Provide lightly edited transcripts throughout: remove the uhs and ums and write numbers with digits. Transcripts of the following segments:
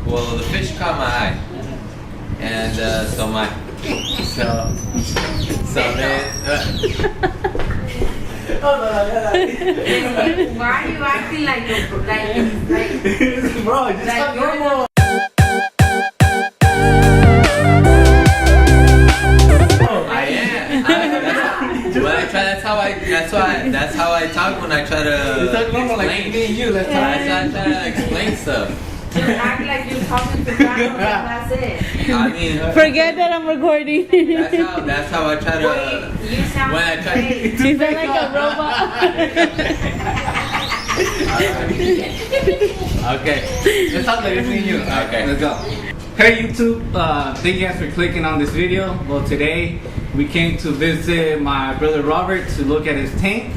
well, the fish caught my eye, and so man. Why are you acting like bro, just like normal. That's how I talk when I try to normal, like me and you. Let's I try to explain stuff. just act like you're talking to Ronald and that's it. I mean, Forget that I'm recording. that's how I try to. You sound When I try. great. You sound like a robot. Okay. Let's talk like it's me and you. Okay. Let's go. Hey YouTube, thank you guys for clicking on this video. Well, today we came to visit my brother Robert to look at his tank,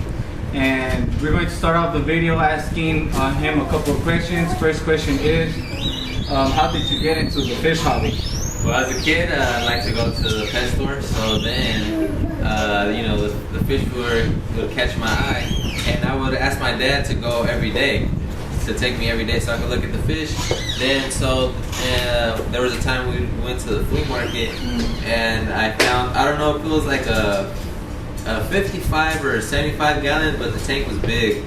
and we're going to start off the video asking him a couple of questions. First question is, how did you get into the fish hobby? Well, as a kid, I liked to go to the pet store. So then, the fish would catch my eye, and I would ask my dad to go every day, to take me every day so I could look at the fish. Then, there was a time we went to the flea market, and I found, I don't know if it was like a 55 or a 75 gallon, but the tank was big.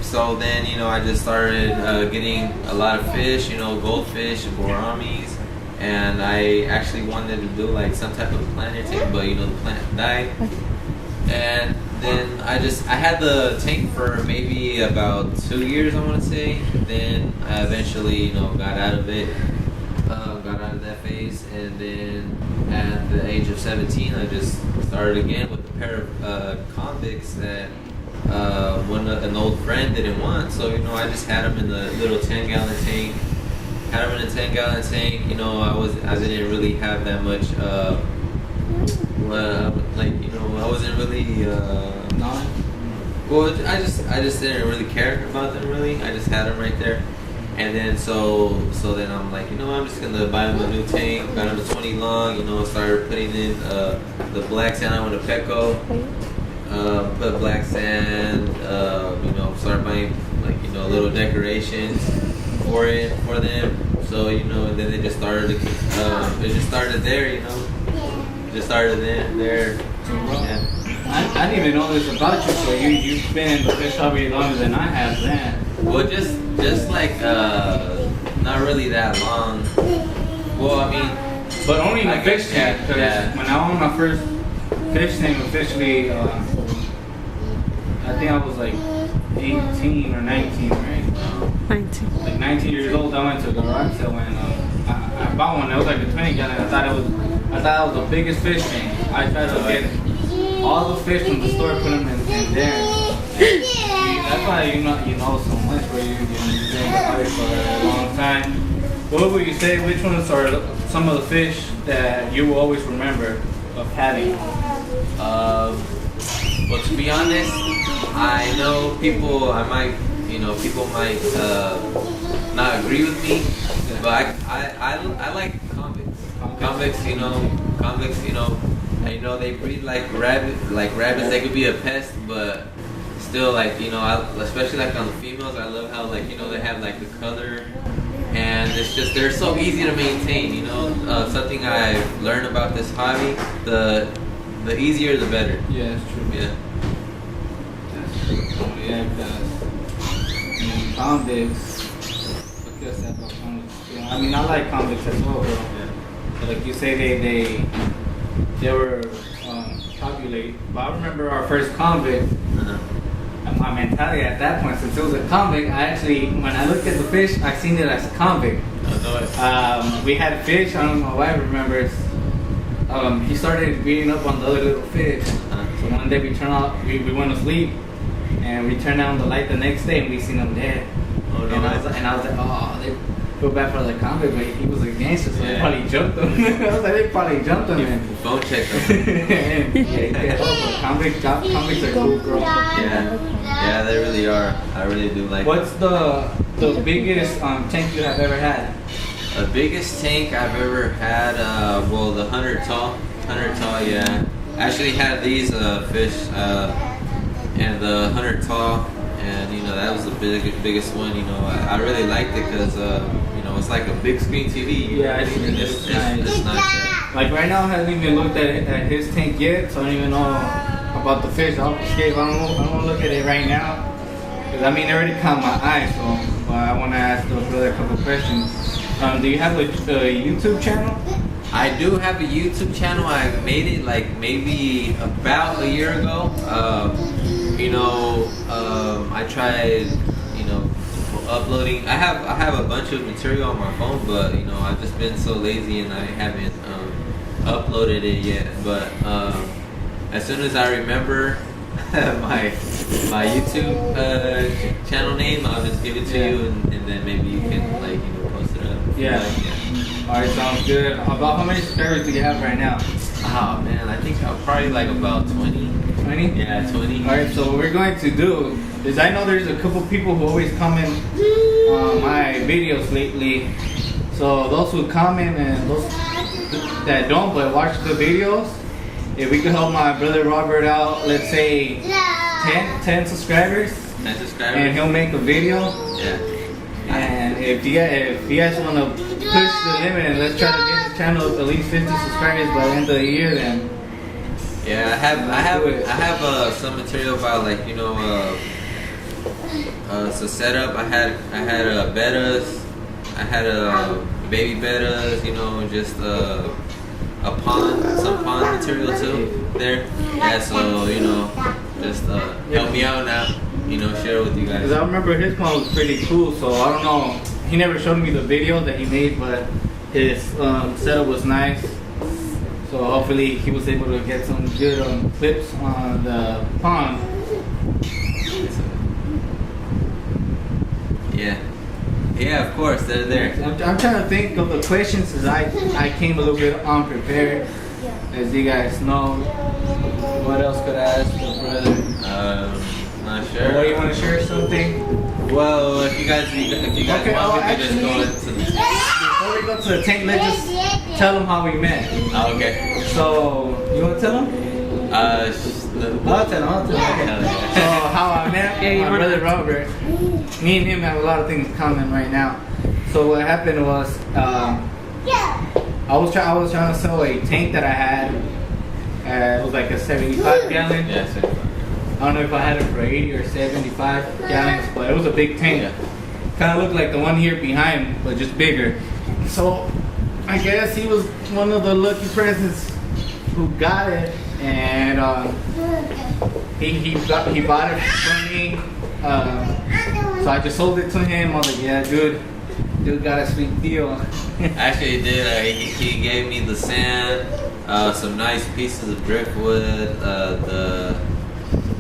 So then, I just started getting a lot of fish, goldfish, gouramis, and I actually wanted to do like some type of planter tank, but the plant died. And then I had the tank for maybe about 2 years, I want to say. Then I eventually, got out of it, got out of that phase, and then at the age of 17, I just started again with a pair of convicts that an old friend didn't want. So I just had them in the little 10-gallon tank. Had them in a 10-gallon tank. I didn't really have that much. I wasn't really. Well, I just didn't really care about them really. I just had them right there, and then so then I'm like, I'm just gonna buy them a new tank. Got them a 20 long. Started putting in the black sand. I went to Petco. Put black sand. Started buying little decorations for them. So and then they just started. It just started there. Just started there. Yeah. I didn't even know this about you, so you've been in the fish hobby longer than I have then. Well, just like not really that long. Well, I mean, but only in the fish tank. Yeah. When I owned my first fish tank officially, I think I was like 18 or 19, right? 19. Like 19 years old, I went to a garage sale and I bought one that was like a 20 gallon. I thought it was the biggest fish tank. I tried to get all the fish from the store, put them in there. That's why you know so much, where you've been about it for a long time. What would you say? Which ones are some of the fish that you will always remember of having? Well, to be honest, I know people might not agree with me, but I like convicts. Convicts, they breed like rabbits. They could be a pest, but still, especially like on the females, I love how they have like the color, and it's just they're so easy to maintain. Something I've learned about this hobby, the easier the better. Yeah, that's true. Yeah. That's true. Yeah, because convicts. I mean, I like convicts as well, bro. Yeah. But like you say, they were populated. But I remember our first convict. And my mentality at that point, since it was a convict, when I looked at the fish, I seen it as a convict. We had fish. I don't know if my wife remembers. He started beating up on the other little fish. So one day we went to sleep, and we turned on the light the next day, and we seen him dead. Oh, no. And I was like, oh, they feel bad for the convict, but he was a gangster, so they probably jumped him. I was like, they probably jumped him. Phone check them. Convicts are cool, bro. Yeah, they really are. I really do like. What's the biggest tank you have ever had? The biggest tank I've ever had, the 100 tall, yeah. I actually had these fish, and the 100 tall, and that was the biggest one. I really liked it because it's like a big screen TV. Yeah, it's nice. It's nice. Yeah. Like right now, I haven't even looked at his tank yet, so I don't even know about the fish. I'm gonna look at it right now. Cause I mean, it already caught my eye, so I want to ask the brother a couple questions. Do you have a YouTube channel? I do have a YouTube channel. I made it like maybe about a year ago. I tried, uploading. I have a bunch of material on my phone, but I've just been so lazy and I haven't uploaded it yet. But as soon as I remember my YouTube channel name, I'll just give it to you, and then maybe you can post it up. Yeah. Alright, sounds good. About how many subscribers do you have right now? Oh man, I think I'm probably like about 20. 20? Yeah, 20. Alright, so what we're going to do is, I know there's a couple people who always comment on my videos lately. So those who comment and those that don't but watch the videos, if we could help my brother Robert out, let's say 10 subscribers. 10 subscribers. And he'll make a video. Yeah. And if you guys want to push the limit and let's try to get the channel at least 50 subscribers by the end of the year, then yeah, I have some material about so setup. I had bettas, I had baby bettas, just some pond material too there. Yeah, so just help me out now. Share with you guys. Because I remember his pond was pretty cool, so I don't know. He never showed me the video that he made, but his setup was nice. So hopefully he was able to get some good clips on the pond. Yeah, of course, they're there. I'm trying to think of the questions, because I came a little bit unprepared, as you guys know. What else could I ask the brother? Not sure. What, you want to share something? Well, if you guys Okay, want, we can just go into before we go to the tank, let's just tell them how we met. Oh, okay. So, you want to tell them? I'll tell them. So, how I met my brother Robert. Me and him have a lot of things in common right now. So what happened was, I was trying to sell a tank that I had. It was like a 75 gallon. Yeah, 75. I don't know if I had it for 80 or 75 gallons, but it was a big tank. Yeah. Kind of looked like the one here behind, but just bigger. So I guess he was one of the lucky persons who got it, and he bought it from me. So I just sold it to him. I was like, yeah, dude got a sweet deal. Actually, he did. He gave me the sand, some nice pieces of driftwood, the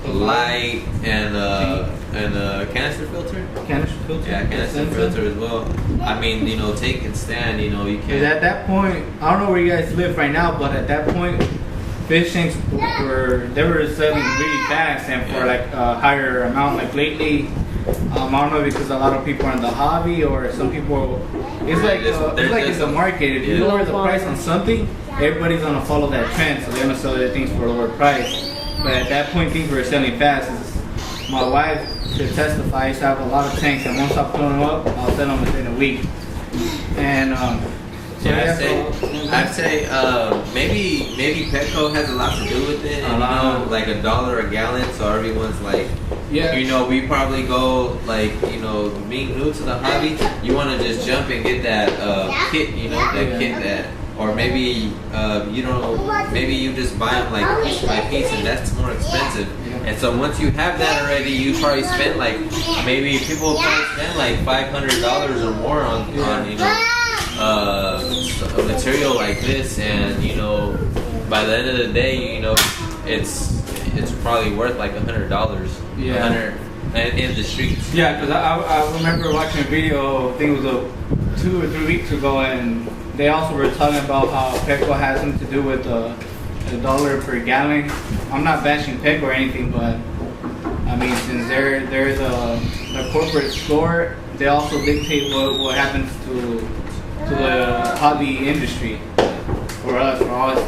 light, and a canister filter. Canister filter? Yeah, canister filter as well. I mean, take and stand. You can't. At that point, I don't know where you guys live right now, but at that point, fish tanks were selling really fast and for like a higher amount. Like lately, I don't know, because a lot of people are in the hobby, or some people. It's like it's a market. If you lower the price on something, everybody's gonna follow that trend, so they're gonna sell their things for a lower price. But at that point, things were selling fast. My wife could testify. I used to have a lot of tanks, and once I put them up, I'll sell them within a week. And I'd say maybe Petco has a lot to do with it. And, like $1 a gallon, so everyone's like, we probably go like, being new to the hobby, you want to just jump and get that kit, kit that. Or maybe maybe you just buy them like piece by piece, and that's more expensive. And so once you have that already, you probably spend like, maybe people will probably spend like $500 or more on a material like this, and by the end of the day, it's probably worth like $100. Yeah. In the streets. Yeah, because I remember watching a video, I think it was 2 or 3 weeks ago, and they also were talking about how Petco has something to do with the $1 per gallon. I'm not bashing Petco or anything, but I mean, since they're the corporate store, they also dictate what happens to the hobby industry. For us,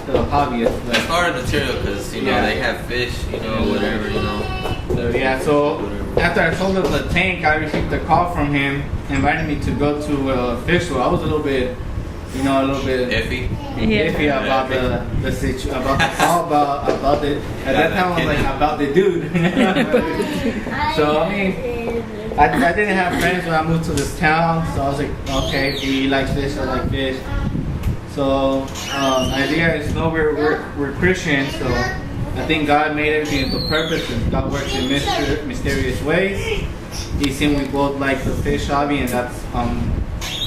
the hobbyists. As far as material, because they have fish, whatever. So after I sold him the tank, I received a call from him, invited me to go to a fish store, I was a little bit Iffy. iffy about the situation, about the call, about the. At that time, I was like about the dude. So I mean, I didn't have friends when I moved to this town, so I was like, okay, he likes fish, I like fish. So idea is, we're Christians, so I think God made everything with purpose, and God works in mysterious ways. He seen we both like the fish hobby, and that's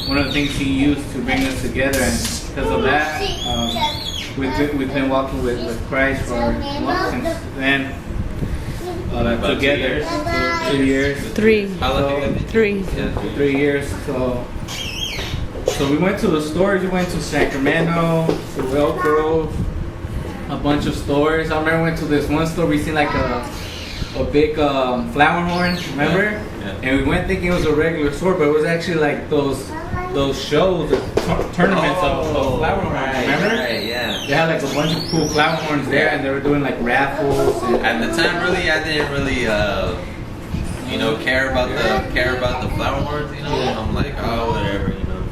one of the things He used to bring us together. And because of that, we've been walking with Christ since then. Together, 2 years. 3. How long have you been? 3. Yeah. 3 years. So we went to the stores. We went to Sacramento, to Elk Grove, a bunch of stores. I remember we went to this one store. We seen like a big flower horn. Remember? Yeah. And we went thinking it was a regular store, but it was actually like those shows, tournaments of flower horns. Right, remember? right, yeah. They had like a bunch of cool flower horns there, and they were doing like raffles. And At the time, really, I didn't really, care about the flower horns. You know, Yeah. I'm like, oh, whatever, you know.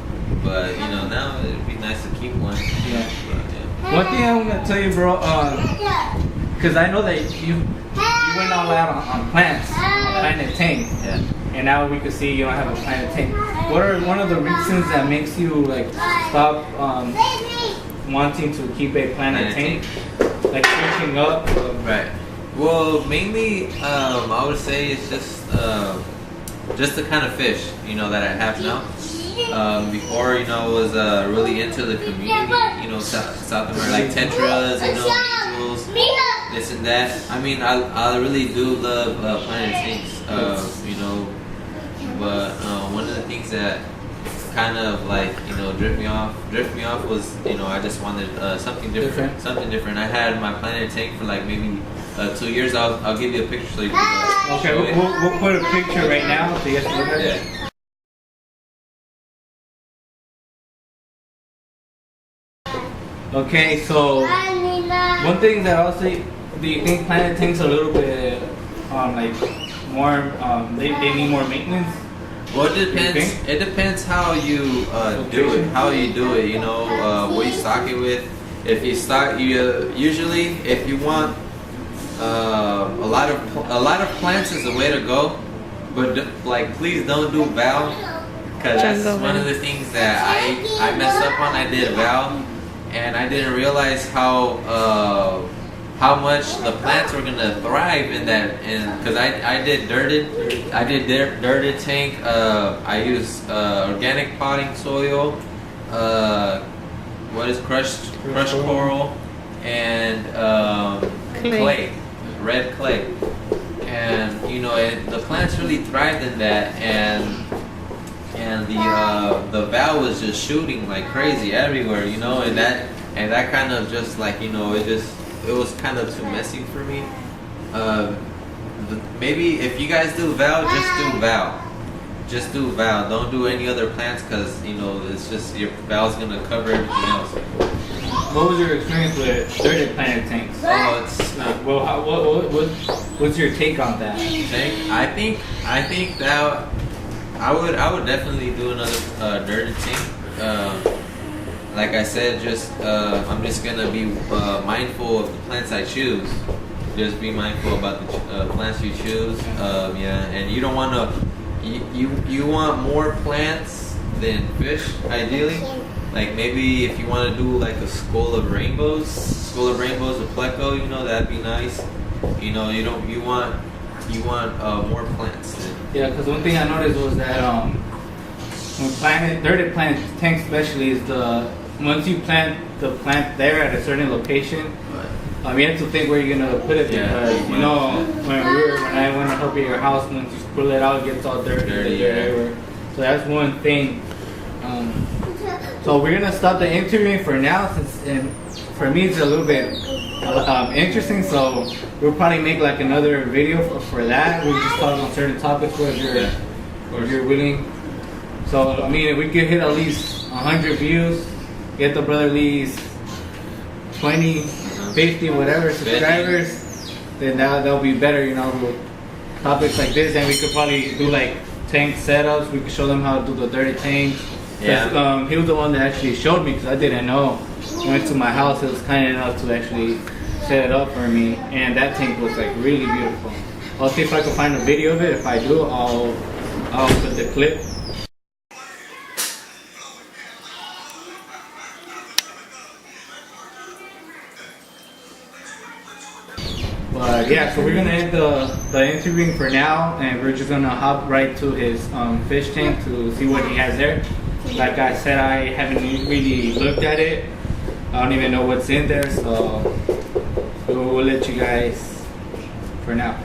But now it'd be nice to keep one. Yeah. But, One thing I'm gonna tell you, bro, because I know that you went all out on plants, planted tank, yeah. and now we can see you don't have a planted tank. What are one of the reasons that makes you like stop wanting to keep a planted tank, like switching up? Right. Well, mainly, I would say it's just the kind of fish, that I have now. Before, I was really into the community, South America, like tetras, eagles, this and that. I mean, I really do love planted tanks, but one of the things that kind of like, drift me off was, I just wanted something different. I had my planted tank for like maybe 2 years. I'll give you a picture so you can Okay, we'll put a picture right now so you guys can look at it. Yeah. Okay, so one thing that I'll say, do you think planted tanks are a little bit like more they need more maintenance? Well, it depends. It depends how you do it. How you do it. What you stock it with. If you stock, usually if you want a lot of plants is the way to go. But please don't do valve, because that's one of the things that I messed up on. I did valve, and I didn't realize how much the plants were gonna thrive in that. And because I did dirted tank. I used organic potting soil. What is crushed coral and clay, red clay, and the plants really thrived in that, and the valve was just shooting like crazy everywhere, and that kind of just like it was kind of too messy for me. Maybe if you guys do valve, just do valve. Don't do any other plants, because it's just your valve's gonna cover everything else. What was your experience with dirted planted tanks? Oh, it's not. Well, what's your take on that? Tank. I think that I would definitely do another dirted tank. Like I said, I'm just gonna be mindful of the plants I choose. Just be mindful about the plants you choose. And you don't want to. You want more plants than fish, ideally. Like maybe if you want to do like a skull of rainbows with pleco, that'd be nice. You want more plants. Yeah, because one thing I noticed was that when dirted planted tanks especially, is once you plant the plant there at a certain location, you have to think where you're gonna put it, because when I went to help you at your house, once you pull it out, it gets all dirty everywhere. So that's one thing. So we're gonna stop the interviewing for now, and for me it's a little bit interesting. So we'll probably make like another video for that. We just talk on certain topics if you're willing. So I mean, if we could hit at least 100 views, get the brother at least 20, 50, whatever subscribers, then that'll be better, with topics like this, and we could probably do like tank setups. We could show them how to do the dirty tanks. 'Cause, Yeah. he was the one that actually showed me because I didn't know. He went to my house. He was kind enough to actually set it up for me, and that tank was like really beautiful. I'll see if I can find a video of it. If I do, I'll put the clip. But yeah, so we're gonna end the interviewing for now, and we're just gonna hop right to his fish tank to see what he has there. Like I said, I haven't really looked at it. I don't even know what's in there, so we'll let you guys for now.